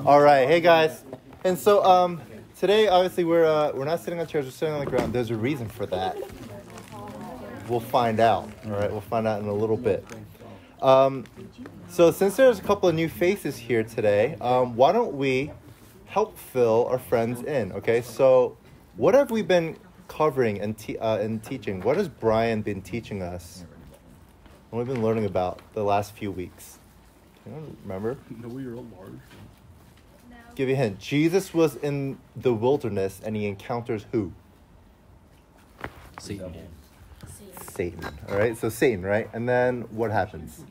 All right, hey guys. And so today, obviously, we're not sitting on chairs, we're sitting on the ground. There's a reason for that. We'll find out. All right, we'll find out in a little bit. So since there's a couple of new faces here today, why don't we help fill our friends in? Okay, so what have we been covering and teaching? What has Brian been teaching us? What we've been learning about the last few weeks? Anyone remember? No, you're large. No. Give you a hint. Jesus was in the wilderness and he encounters who? Satan. Satan. All right, so Satan, right? And then what happens?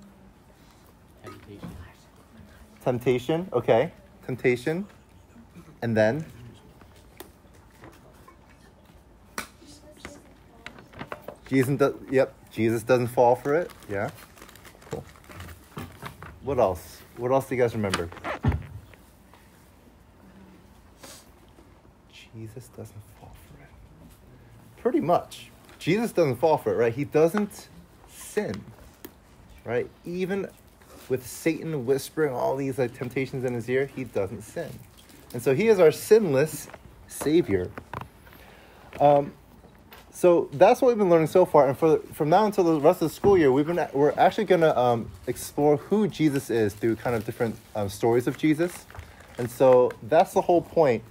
Temptation. Okay. Temptation. And then? Jesus doesn't fall for it. Yeah. Cool. What else? What else do you guys remember? Jesus doesn't fall for it. Pretty much. Jesus doesn't fall for it, right? He doesn't sin, right? Even with Satan whispering all these temptations in his ear, he doesn't sin. And so he is our sinless Savior. So that's what we've been learning so far. And from now until the rest of the school year, we're actually going to explore who Jesus is through kind of different stories of Jesus. And so that's the whole point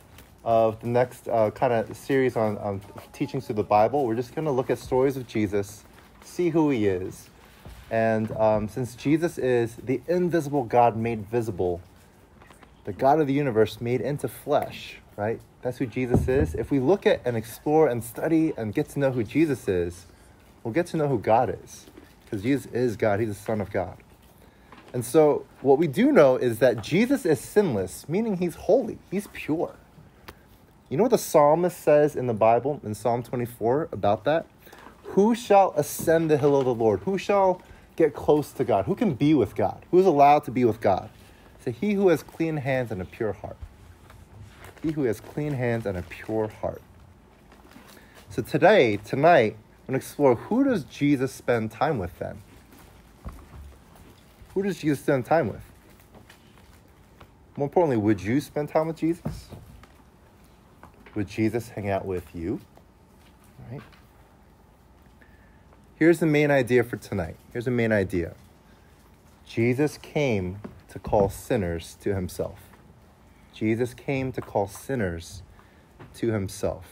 of the next kind of series on teachings through the Bible. We're just going to look at stories of Jesus, see who he is. And since Jesus is the invisible God made visible, the God of the universe made into flesh, right? That's who Jesus is. If we look at and explore and study and get to know who Jesus is, we'll get to know who God is. Because Jesus is God. He's the Son of God. And so what we do know is that Jesus is sinless, meaning he's holy. He's pure. You know what the psalmist says in the Bible, in Psalm 24, about that? Who shall ascend the hill of the Lord? Who shall get close to God? Who can be with God? Who is allowed to be with God? So he who has clean hands and a pure heart. He who has clean hands and a pure heart. So tonight, I'm going to explore, who does Jesus spend time with then? Who does Jesus spend time with? More importantly, would you spend time with Jesus? Would Jesus hang out with you? Right? Here's the main idea for tonight. Here's the main idea. Jesus came to call sinners to himself. Jesus came to call sinners to himself.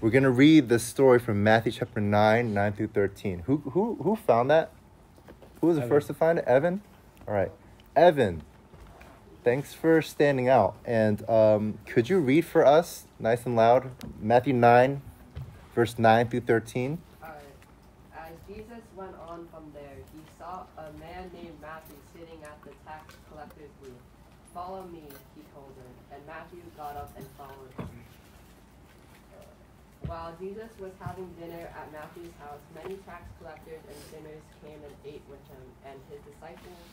We're going to read this story from Matthew chapter 9 through 13. Who found that? Who was the first to find it? Evan? All right. Evan, thanks for standing out. And could you read for us, nice and loud, Matthew 9, verse 9 through 13? As Jesus went on from there, he saw a man named Matthew sitting at the tax collector's booth. "Follow me," he told him, and Matthew got up and followed him. While Jesus was having dinner at Matthew's house, many tax collectors and sinners came and ate with him and his disciples.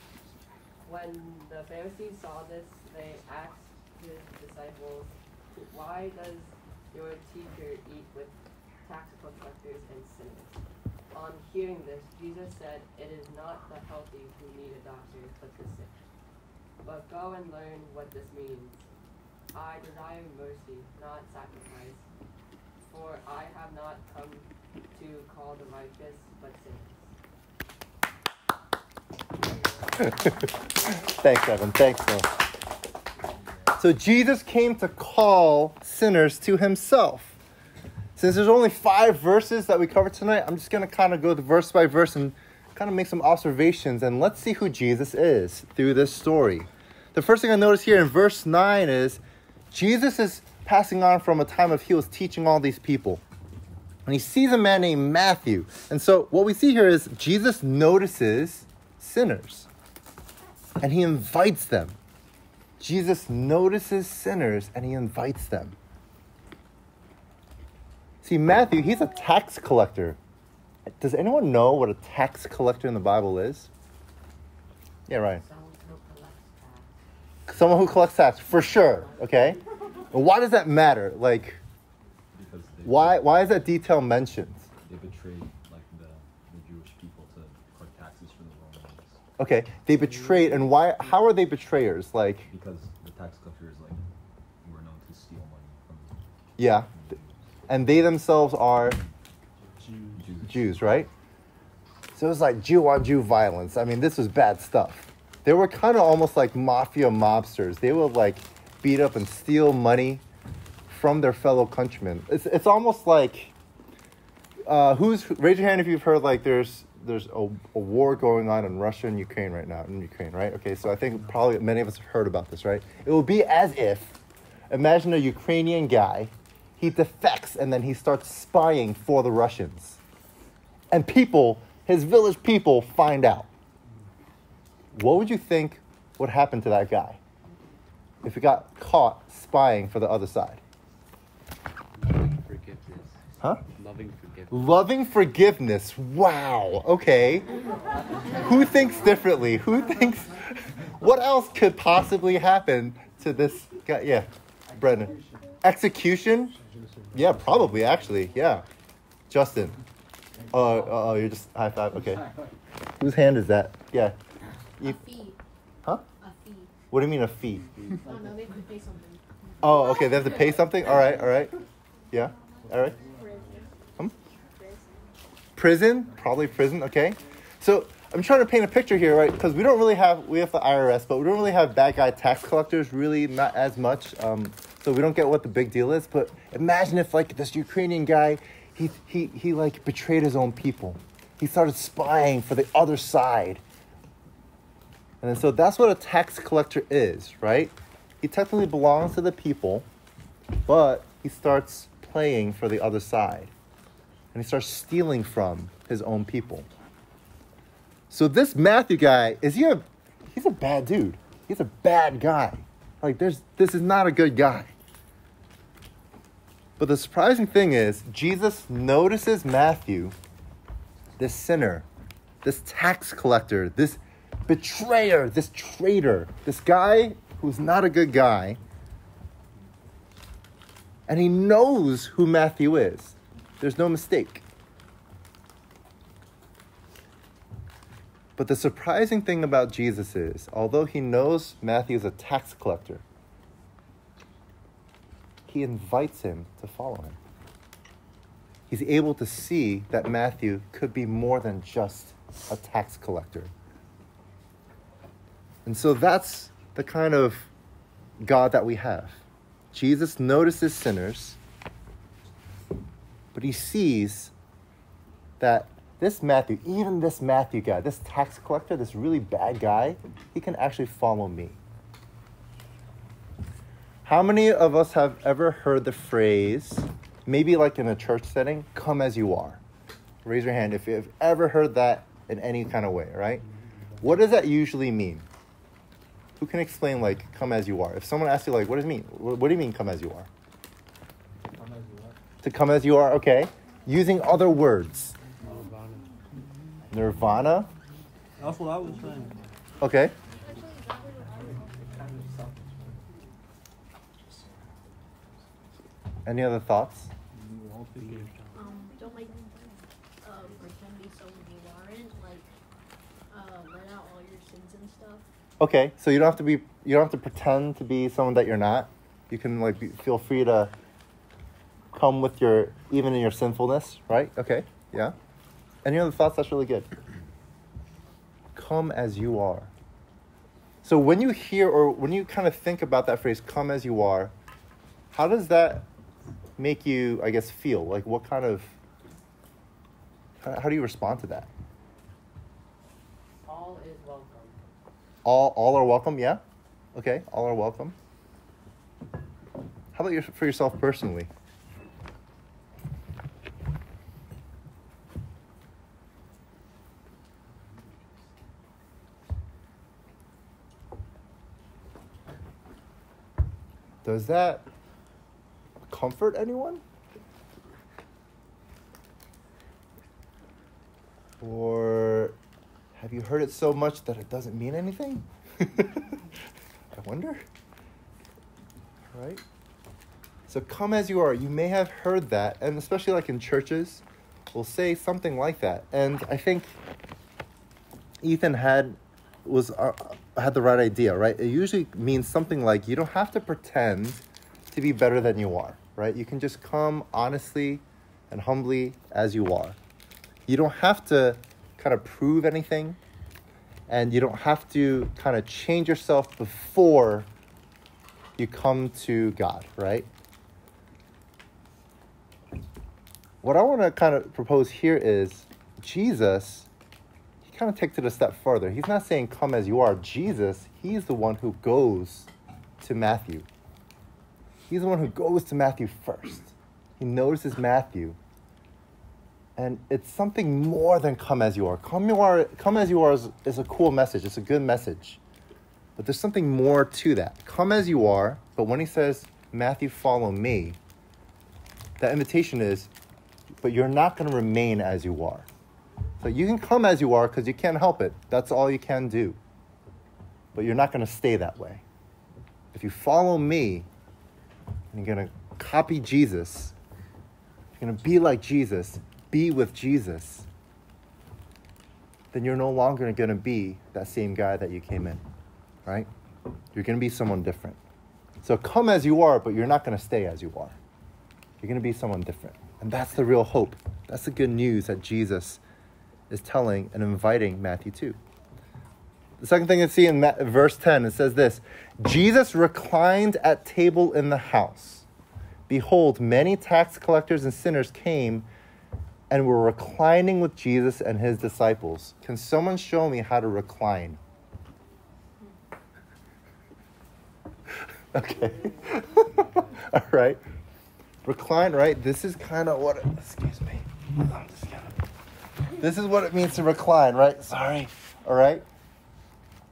When the Pharisees saw this, they asked his disciples, "Why does your teacher eat with tax collectors and sinners?" On hearing this, Jesus said, "It is not the healthy who need a doctor, but the sick. But go and learn what this means. I desire mercy, not sacrifice, for I have not come to call the righteous, but sinners." Thanks, Evan. Thanks, Phil. So Jesus came to call sinners to himself. Since there's only 5 verses that we cover tonight, I'm just going to kind of go verse by verse and kind of make some observations. And let's see who Jesus is through this story. The first thing I notice here in verse 9 is Jesus is passing on from a time of he was teaching all these people. And he sees a man named Matthew. And so what we see here is Jesus notices sinners. And he invites them. Jesus notices sinners and he invites them. See, Matthew, he's a tax collector. Does anyone know what a tax collector in the Bible is? Yeah, Ryan. Someone who collects tax, for sure, okay? And why does that matter? Like, why is that detail mentioned? They betrayed the Jewish people to collect taxes for the Romans. Okay, they betrayed, and why? How are they betrayers? Like, Because the tax collectors like were known to steal money from yeah, and they themselves are Jews, right? So it was like Jew on Jew violence. I mean, this was bad stuff. They were kind of almost like mafia mobsters. They would like beat up and steal money from their fellow countrymen. It's almost like raise your hand if you've heard like there's a war going on in Russia and Ukraine right now, right? Okay, so I think probably many of us have heard about this, right? It will be as if, imagine a Ukrainian guy, he defects and then he starts spying for the Russians. And his village people find out. What would you think would happen to that guy if he got caught spying for the other side? Forgiveness. Huh? Loving forgiveness. Loving forgiveness. Wow. Okay. Who thinks differently? What else could possibly happen to this guy? Yeah, Brendan. Execution? Yeah, probably, actually. Yeah. Justin. Oh, you're just high five. Okay. Whose hand is that? Yeah. A fee. Huh? A fee. What do you mean a fee? Oh no, they have to pay something. Oh, okay. They have to pay something? All right. Yeah. All right. Prison? Probably prison. Okay. So I'm trying to paint a picture here, right? Because we have the IRS, but we don't really have bad guy tax collectors, really not as much. So we don't get what the big deal is. But imagine if like this Ukrainian guy, he like betrayed his own people. He started spying for the other side. And so that's what a tax collector is, right? He technically belongs to the people, but he starts playing for the other side. And he starts stealing from his own people. So this Matthew guy, he's a bad dude. He's a bad guy. Like this is not a good guy. But the surprising thing is, Jesus notices Matthew, this sinner, this tax collector, this betrayer, this traitor, this guy who's not a good guy. And he knows who Matthew is. There's no mistake. But the surprising thing about Jesus is, although he knows Matthew is a tax collector, he invites him to follow him. He's able to see that Matthew could be more than just a tax collector. And so that's the kind of God that we have. Jesus notices sinners, but he sees that this Matthew guy, this tax collector, this really bad guy, he can actually follow me. How many of us have ever heard the phrase, maybe like in a church setting, come as you are? Raise your hand if you've ever heard that in any kind of way, right? What does that usually mean? Who can explain, like, come as you are? If someone asks you, like, what does it mean? What do you mean, come as you are? Come as you are. To come as you are, okay. Using other words. Nirvana? That's what I was saying. Okay. Any other thoughts? Don't like pretend be someone you aren't. Like, let out all your sins and stuff. Okay, so you don't have to pretend to be someone that you're not. You can feel free to come with even in your sinfulness, right? Okay, yeah. Any other thoughts? That's really good. Come as you are. So when you hear or when you kind of think about that phrase, come as you are, how does that make you, I guess, feel? Like what kind of, how do you respond to that? All is welcome. All are welcome, yeah? Okay, all are welcome. How about for yourself personally? Does that comfort anyone? Or have you heard it so much that it doesn't mean anything? I wonder. Right? So come as you are. You may have heard that, and especially like in churches, we'll say something like that. And I think Ethan had had the right idea, right? It usually means something like you don't have to pretend to be better than you are, right? You can just come honestly and humbly as you are. You don't have to kind of prove anything, and you don't have to kind of change yourself before you come to God, right? What I want to kind of propose here is Jesus, he kind of takes it a step further. He's not saying come as you are. Jesus, he's the one who goes to Matthew. He's the one who goes to Matthew first. He notices Matthew. And it's something more than come as you are. Come as you are is a cool message. It's a good message. But there's something more to that. Come as you are, but when he says, Matthew, follow me, that invitation is, but you're not going to remain as you are. So you can come as you are because you can't help it. That's all you can do. But you're not going to stay that way. If you follow me, and you're going to copy Jesus, you're going to be like Jesus, be with Jesus, then you're no longer going to be that same guy that you came in, right? You're going to be someone different. So come as you are, but you're not going to stay as you are. You're going to be someone different. And that's the real hope. That's the good news that Jesus is telling and inviting Matthew to. The second thing you see in verse 10, it says this, Jesus reclined at table in the house. Behold, many tax collectors and sinners came and were reclining with Jesus and his disciples. Can someone show me how to recline? Okay. All right. Recline, right? This is kind of what excuse me. This is what it means to recline, right? Sorry. All right.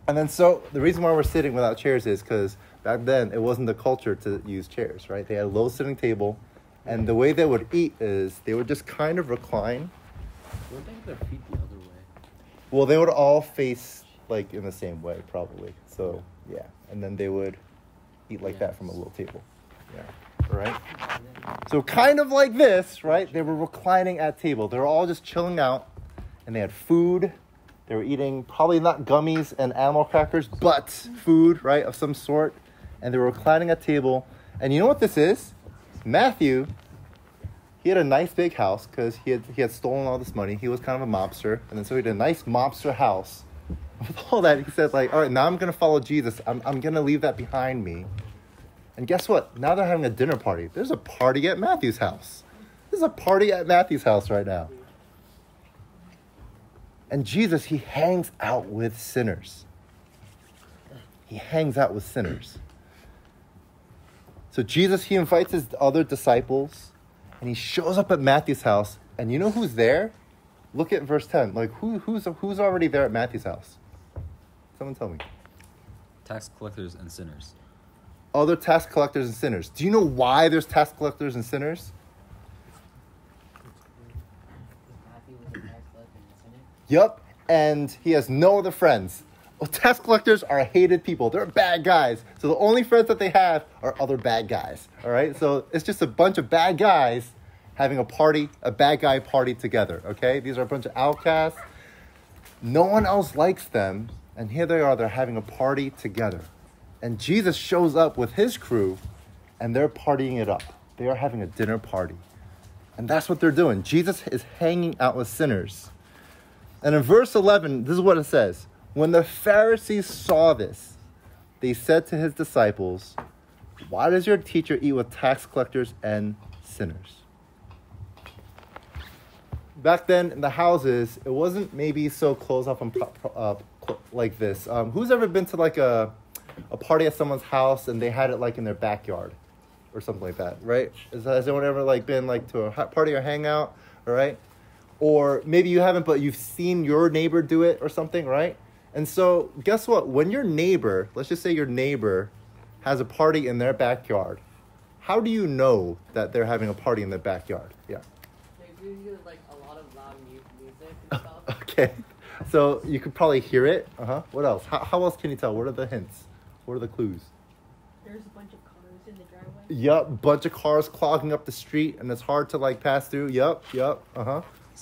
And then so the reason why we're sitting without chairs is because back then it wasn't the culture to use chairs, right? They had a low sitting table, and the way they would eat is they would just kind of recline. Wouldn't they have their feet the other way? Well, they would all face like in the same way, probably. So yeah, and then they would eat like that from a little table. Yeah. All right. So kind of like this, right? They were reclining at table. They were all just chilling out, and they had food. They were eating probably not gummies and animal crackers, but food, right, of some sort. And they were reclining at table. And you know what this is? Matthew, he had a nice big house because he had stolen all this money. He was kind of a mobster. And then so he had a nice mobster house. With all that, he said, like, all right, now I'm going to follow Jesus. I'm going to leave that behind me. And guess what? Now they're having a dinner party. There's a party at Matthew's house. There's a party at Matthew's house right now. And Jesus, he hangs out with sinners. He hangs out with sinners. So Jesus, he invites his other disciples, and he shows up at Matthew's house. And you know who's there? Look at verse 10. Like, who's already there at Matthew's house? Someone tell me. Tax collectors and sinners. Other tax collectors and sinners. Do you know why there's tax collectors and sinners? Yep, and he has no other friends. Well, tax collectors are hated people. They're bad guys. So the only friends that they have are other bad guys. All right? So it's just a bunch of bad guys having a party, a bad guy party together. Okay? These are a bunch of outcasts. No one else likes them. And here they are. They're having a party together. And Jesus shows up with his crew, and they're partying it up. They are having a dinner party. And that's what they're doing. Jesus is hanging out with sinners. And in verse 11, this is what it says. When the Pharisees saw this, they said to his disciples, why does your teacher eat with tax collectors and sinners? Back then in the houses, it wasn't maybe so close up and like this. Who's ever been to like a party at someone's house and they had it like in their backyard or something like that, right? Has anyone ever like been like to a party or hangout, all right? Or maybe you haven't, but you've seen your neighbor do it or something, right? And so guess what? When your neighbor, let's just say your neighbor has a party in their backyard, how do you know that they're having a party in their backyard? Yeah. They do like a lot of loud music and stuff. Okay. So you could probably hear it. What else? How else can you tell? What are the hints? What are the clues? There's a bunch of cars in the driveway. Yup. Bunch of cars clogging up the street and it's hard to like pass through. Yup.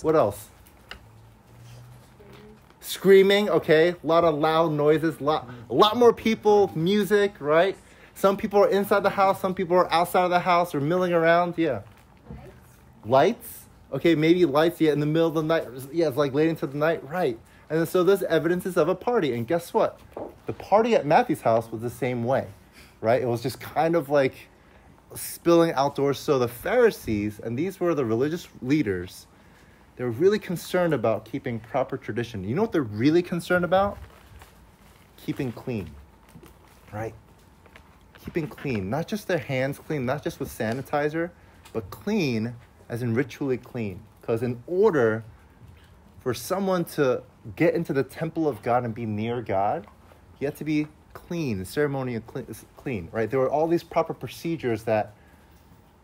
What else? screaming, okay? A lot of loud noises, a lot more people, music, right? Some people are inside the house, some people are outside of the house or milling around, yeah. Lights? Okay, maybe lights, yeah, in the middle of the night. Yeah, it's like late into the night, right. And so there's evidences of a party. And guess what? The party at Matthew's house was the same way, right? It was just kind of like spilling outdoors. So the Pharisees, and these were the religious leaders, they were really concerned about keeping proper tradition. You know what they're really concerned about? Keeping clean, right? Keeping clean. Not just their hands clean, not just with sanitizer, but clean as in ritually clean. Because in order for someone to get into the temple of God and be near God, you have to be clean, ceremonial clean, right? There were all these proper procedures that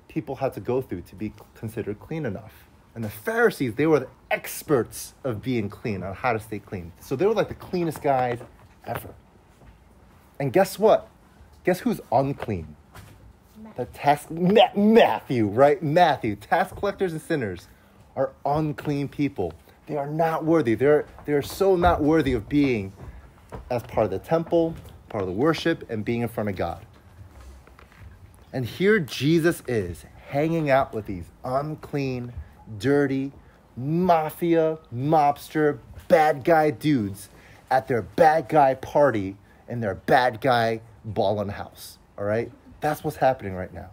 people had to go through to be considered clean enough. And the Pharisees, they were the experts of being clean, on how to stay clean. So they were like the cleanest guys ever. And guess what? Guess who's unclean? Matthew, right? Matthew. Tax collectors and sinners are unclean people. They are not worthy. They're so not worthy of being as part of the temple, part of the worship, and being in front of God. And here Jesus is hanging out with these unclean, dirty, mafia, mobster, bad guy dudes at their bad guy party in their bad guy ballin' house. All right? That's what's happening right now.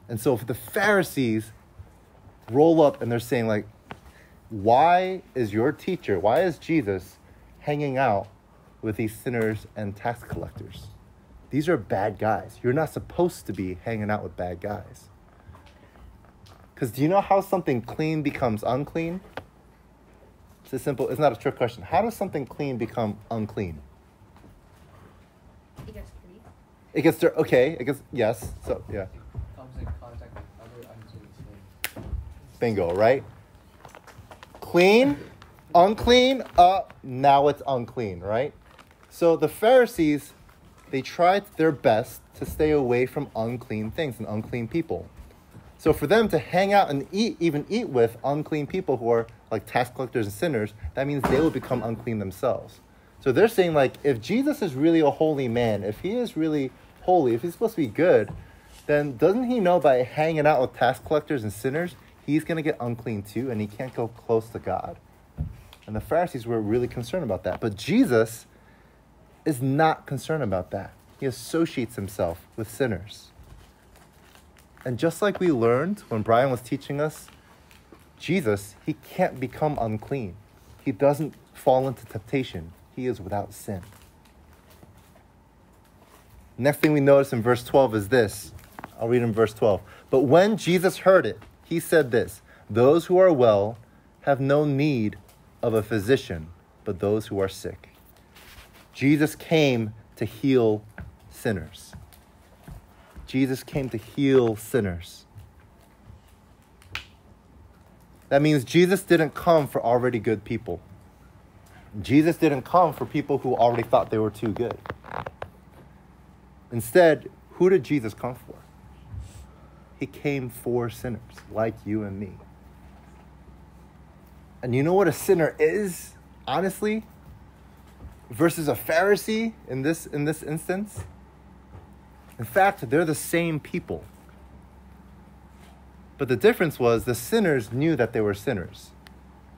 And so if the Pharisees roll up and they're saying, like, why is your teacher, why is Jesus hanging out with these sinners and tax collectors? These are bad guys. You're not supposed to be hanging out with bad guys. Because do you know how something clean becomes unclean? It's a simple, it's not a trick question. How does something clean become unclean? It gets dirty. It gets dirty, okay, it gets, yes, so, yeah. Comes in contact with other unclean things. Bingo, right? Clean, unclean, now it's unclean, right? So the Pharisees, they tried their best to stay away from unclean things and unclean people. So for them to hang out and even eat with unclean people who are like tax collectors and sinners, that means they will become unclean themselves. So they're saying, like, if Jesus is really a holy man, if he is really holy, if he's supposed to be good, then doesn't he know by hanging out with tax collectors and sinners, he's going to get unclean too, and he can't go close to God? And the Pharisees were really concerned about that. But Jesus is not concerned about that. He associates himself with sinners. And just like we learned when Brian was teaching us, Jesus, he can't become unclean. He doesn't fall into temptation. He is without sin. Next thing we notice in verse 12 is this. I'll read in verse 12. But when Jesus heard it, he said this, "Those who are well have no need of a physician, but those who are sick." Jesus came to heal sinners. Jesus came to heal sinners. That means Jesus didn't come for already good people. Jesus didn't come for people who already thought they were too good. Instead, who did Jesus come for? He came for sinners like you and me. And you know what a sinner is, honestly, versus a Pharisee in this instance? In fact, they're the same people. But the difference was the sinners knew that they were sinners.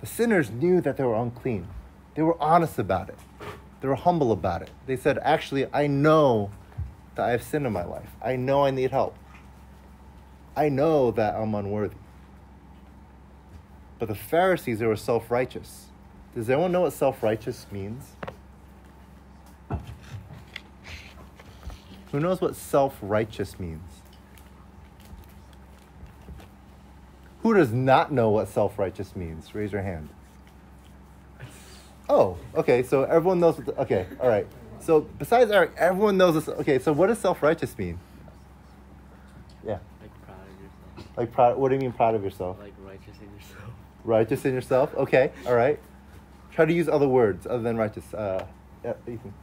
The sinners knew that they were unclean. They were honest about it. They were humble about it. They said, actually, I know that I have sin in my life. I know I need help. I know that I'm unworthy. But the Pharisees, they were self-righteous. Does anyone know what self-righteous means? Who knows what self-righteous means? Who does not know what self-righteous means? Raise your hand. Oh, okay, so everyone knows what okay, all right. So besides Eric, everyone knows this. Okay, so what does self-righteous mean? Yeah. Like proud of yourself. Like proud, what do you mean proud of yourself? Like righteous in yourself. Righteous in yourself? Okay, all right. Try to use other words other than righteous. Yeah, Ethan.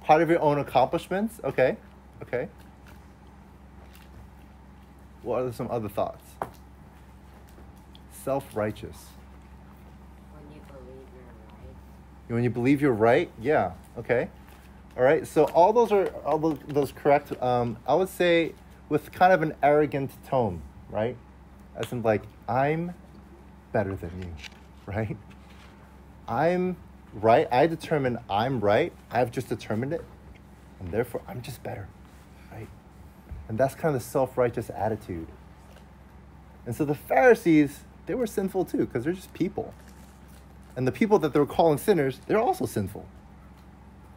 Part of your own accomplishments? Okay. Okay. What are some other thoughts? Self-righteous. When you believe you're right. When you believe you're right, yeah, okay. All right, so all those correct. I would say with kind of an arrogant tone, right? As in like, I'm better than you, right? I'm right. I determine I'm right. I've just determined it. And therefore, I'm just better, right? And that's kind of the self-righteous attitude. And so the Pharisees, they were sinful too, because they're just people. And the people that they were calling sinners, they're also sinful.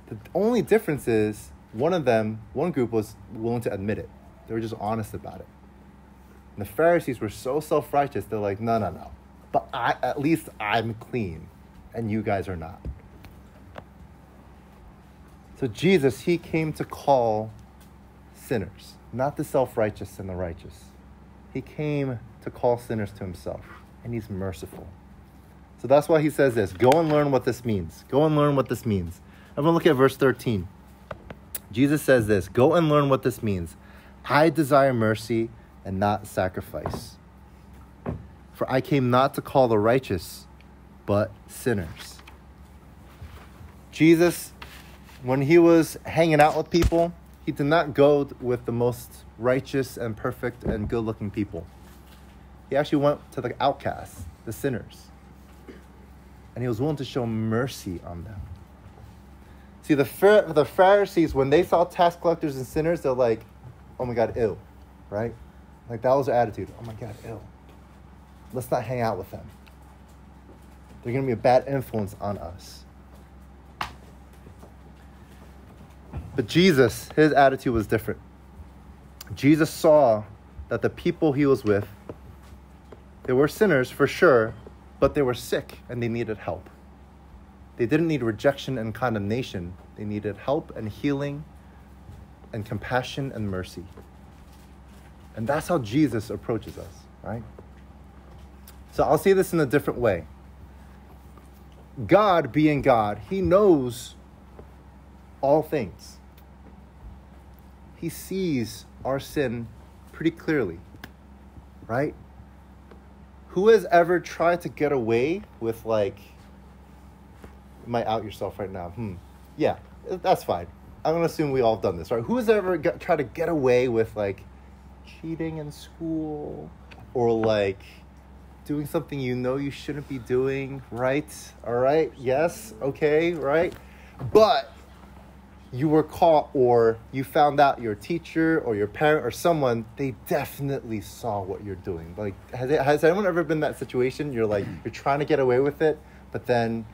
The only difference is one group was willing to admit it. They were just honest about it. And the Pharisees were so self-righteous, they're like, no. But at least I'm clean, and you guys are not. So Jesus, he came to call sinners, not the self-righteous and the righteous. He came to call sinners to himself, and he's merciful. So that's why he says this. Go and learn what this means. Go and learn what this means. I'm going to look at verse 13. Jesus says this. Go and learn what this means. I desire mercy and not sacrifice. For I came not to call the righteous, but sinners. Jesus, when he was hanging out with people, he did not go with the most righteous and perfect and good-looking people. He actually went to the outcasts, the sinners. And he was willing to show mercy on them. See, the Pharisees, when they saw tax collectors and sinners, they're like, oh my God, ew, right? Like that was their attitude. Oh my God, ew. Let's not hang out with them. They're going to be a bad influence on us. But Jesus, his attitude was different. Jesus saw that the people he was with, they were sinners for sure, but they were sick and they needed help. They didn't need rejection and condemnation. They needed help and healing and compassion and mercy. And that's how Jesus approaches us, right? So I'll say this in a different way. God, being God, he knows all things. He sees our sin pretty clearly, right? Who has ever tried to get away with like, you might out yourself right now. Yeah, that's fine. I'm going to assume we all have done this, right? Who has ever tried to get away with like cheating in school or like doing something you know you shouldn't be doing, right? All right, yes, okay, right? But you were caught or you found out your teacher or your parent or someone, they definitely saw what you're doing. Like, has anyone ever been in that situation? You're like, you're trying to get away with it, but then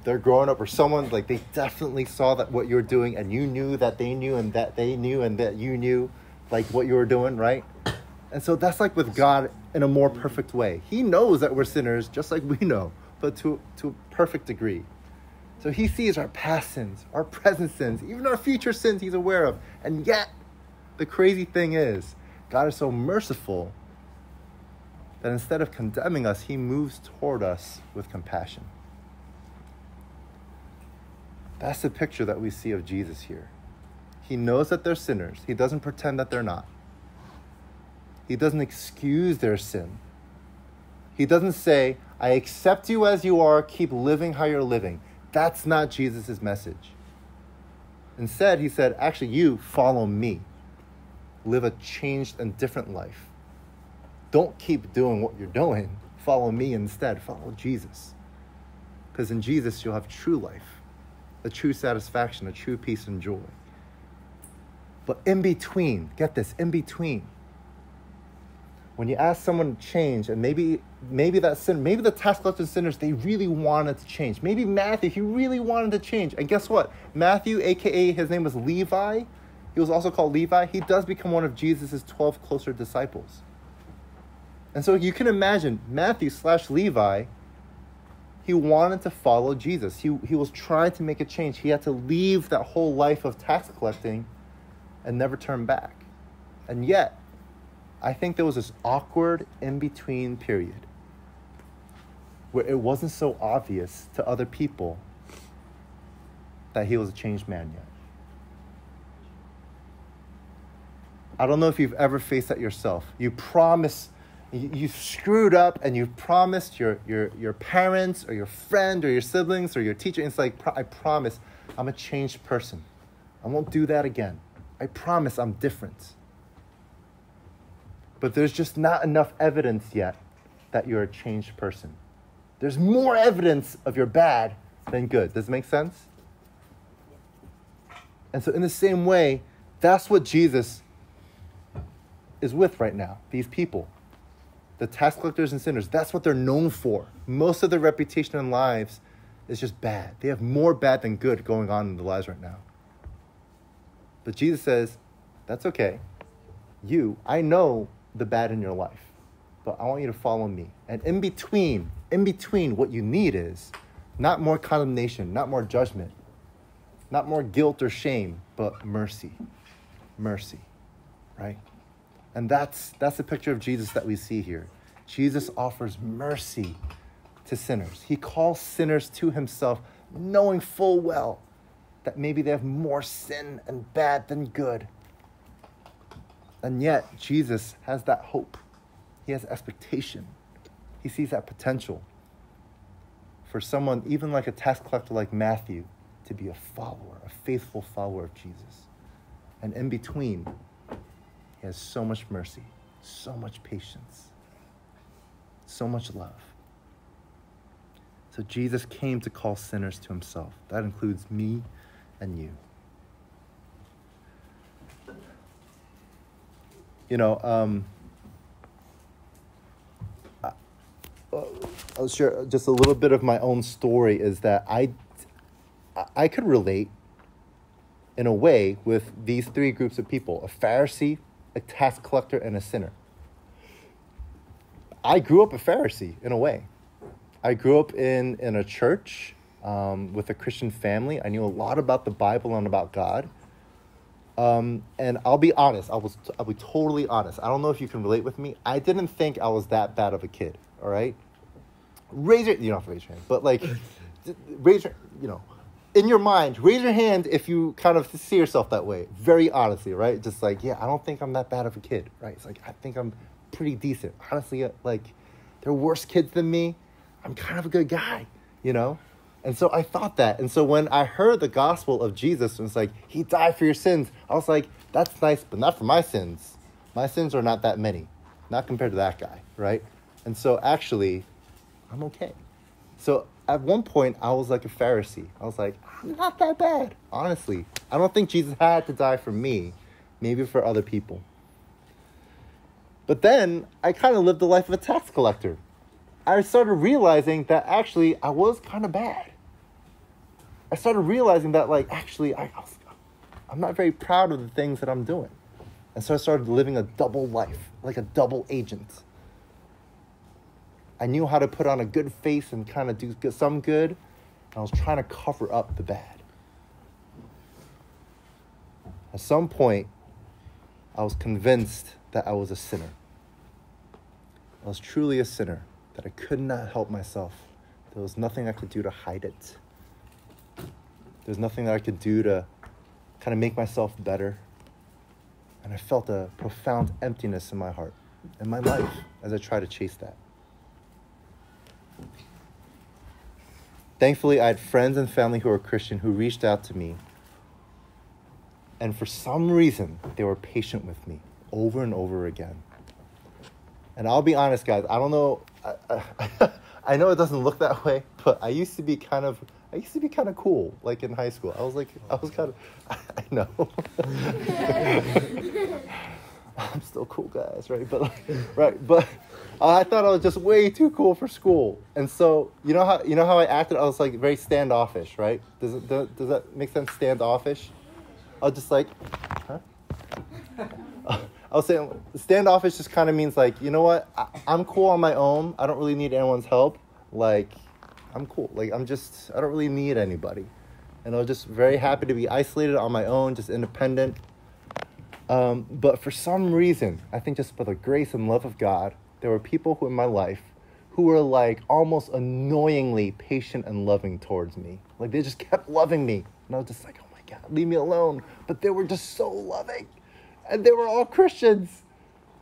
they're growing up or someone, like they definitely saw that what you're doing and you knew that they knew and that they knew and that you knew like what you were doing, right? And so that's like with God in a more perfect way. He knows that we're sinners just like we know, but to a perfect degree. So he sees our past sins, our present sins, even our future sins he's aware of. And yet, the crazy thing is, God is so merciful that instead of condemning us, he moves toward us with compassion. That's the picture that we see of Jesus here. He knows that they're sinners. He doesn't pretend that they're not. He doesn't excuse their sin. He doesn't say, I accept you as you are, keep living how you're living. That's not Jesus' message. Instead, he said, actually, you follow me. Live a changed and different life. Don't keep doing what you're doing. Follow me instead. Follow Jesus. Because in Jesus, you'll have true life, a true satisfaction, a true peace and joy. But in between, get this, in between, when you ask someone to change, and maybe that sin, maybe the tax collectors and sinners, they really wanted to change. Maybe Matthew, he really wanted to change. And guess what? Matthew, a.k.a. his name was Levi. He was also called Levi. He does become one of Jesus' 12 closer disciples. And so you can imagine Matthew/Levi, he wanted to follow Jesus. He was trying to make a change. He had to leave that whole life of tax collecting and never turn back. And yet, I think there was this awkward in-between period where it wasn't so obvious to other people that he was a changed man yet. I don't know if you've ever faced that yourself. You promise You screwed up and you promised your parents or your friend or your siblings or your teacher. And it's like, I promise I'm a changed person. I won't do that again. I promise I'm different. But there's just not enough evidence yet that you're a changed person. There's more evidence of your bad than good. Does it make sense? And so in the same way, that's what Jesus is with right now, these people. The tax collectors and sinners, that's what they're known for. Most of their reputation in lives is just bad. They have more bad than good going on in their lives right now. But Jesus says, that's okay. I know the bad in your life, but I want you to follow me. And in between, what you need is not more condemnation, not more judgment, not more guilt or shame, but mercy. Mercy, right? And that's the picture of Jesus that we see here. Jesus offers mercy to sinners. He calls sinners to himself, knowing full well that maybe they have more sin and bad than good. And yet, Jesus has that hope. He has expectation. He sees that potential for someone, even like a tax collector like Matthew, to be a follower, a faithful follower of Jesus. And in between, he has so much mercy, so much patience, so much love. So Jesus came to call sinners to himself. That includes me and you. I'll share just a little bit of my own story. Is that I could relate in a way with these three groups of people: a Pharisee, a tax collector, and a sinner. I grew up a Pharisee in a way. I grew up in a church with a Christian family. I knew a lot about the Bible and about God. And I'll be honest. I'll be totally honest. I don't know if you can relate with me. I didn't think I was that bad of a kid. All right. You don't have to raise your hand, but like, in your mind, raise your hand if you kind of see yourself that way. Very honestly, right? Just like, yeah, I don't think I'm that bad of a kid, right? It's like, I think I'm pretty decent. Honestly, like, there are worse kids than me. I'm kind of a good guy, And so I thought that. And so when I heard the gospel of Jesus, and it's like, he died for your sins, I was like, that's nice, but not for my sins. My sins are not that many, not compared to that guy, right? And so actually, I'm okay. So at one point, I was like a Pharisee. I was like, I'm not that bad, honestly. I don't think Jesus had to die for me, maybe for other people. But then I kind of lived the life of a tax collector. I started realizing that actually I was kind of bad. I started realizing that actually I'm not very proud of the things that I'm doing. And so I started living a double life, like a double agent. I knew how to put on a good face and kind of do some good. And I was trying to cover up the bad. At some point, I was convinced that I was a sinner. I was truly a sinner, that I could not help myself. There was nothing I could do to hide it. There's nothing that I could do to kind of make myself better. And I felt a profound emptiness in my heart, in my life, as I tried to chase that. Thankfully, I had friends and family who were Christian who reached out to me. And for some reason, they were patient with me over and over again. And I'll be honest, guys, I don't know. I know it doesn't look that way, but I used to be kind of cool, like in high school. I was kind of, I know. I'm still cool, guys, right? But I thought I was just way too cool for school. And so, you know how I acted? I was like very standoffish, right? Does that make sense? Standoffish? I was just like, huh? I was saying standoffish just kind of means like, you know what? I'm cool on my own. I don't really need anyone's help. Like, I'm cool. Like, I don't really need anybody. And I was just very happy to be isolated on my own, just independent. But for some reason, I think just for the grace and love of God, there were people who in my life who were like almost annoyingly patient and loving towards me. Like, they just kept loving me. And I was just like, oh my God, leave me alone. But they were just so loving. And they were all Christians.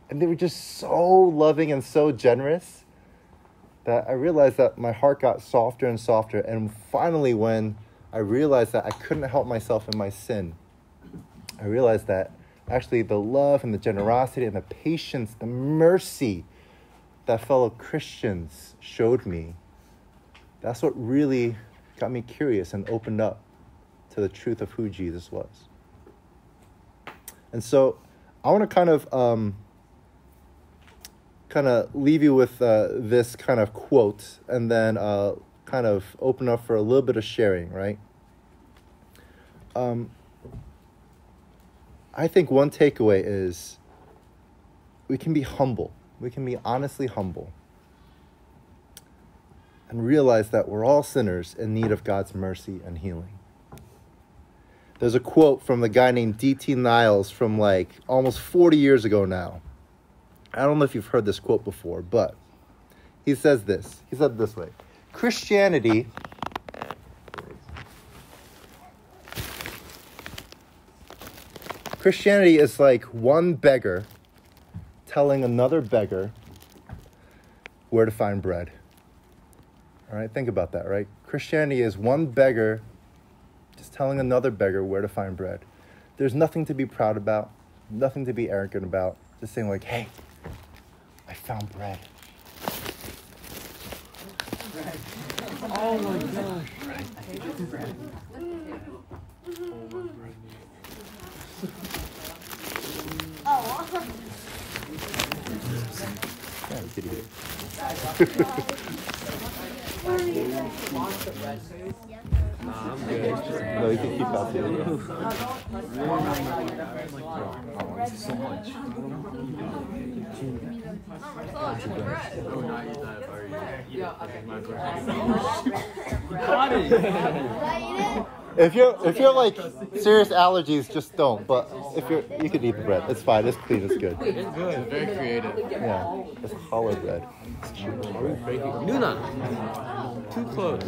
And they were just so loving and so generous that I realized that my heart got softer and softer. And finally, when I realized that I couldn't help myself in my sin, I realized that actually the love and the generosity and the patience, the mercy that fellow Christians showed me, that's what really got me curious and opened up to the truth of who Jesus was. And so I want to kind of leave you with this kind of quote, and then kind of open up for a little bit of sharing, right? I think one takeaway is we can be humble. We can be honestly humble and realize that we're all sinners in need of God's mercy and healing. There's a quote from a guy named D.T. Niles from like almost 40 years ago now. I don't know if you've heard this quote before, but he says this. He said it this way: Christianity is like one beggar telling another beggar where to find bread. All right, think about that, right? Christianity is one beggar just telling another beggar where to find bread. There's nothing to be proud about, nothing to be arrogant about. Just saying like, hey, I found bread. Oh my gosh. Yeah, you could eat it. Nah, I'm good. No, you can keep that too. So much. If you're like serious allergies, just don't. But if you can eat the bread. It's fine. It's clean. It's good. It's good. Very creative. Yeah, it's hollow bread. Are we breaking? Nuna! Too close.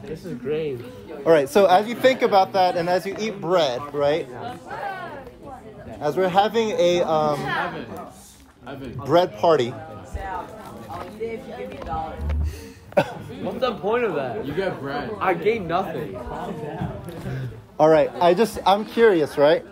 This is great. All right. So as you think about that, and as you eat bread, right? As we're having a bread party. What's the point of that? You get bread. I gained nothing. All right. I'm curious, right?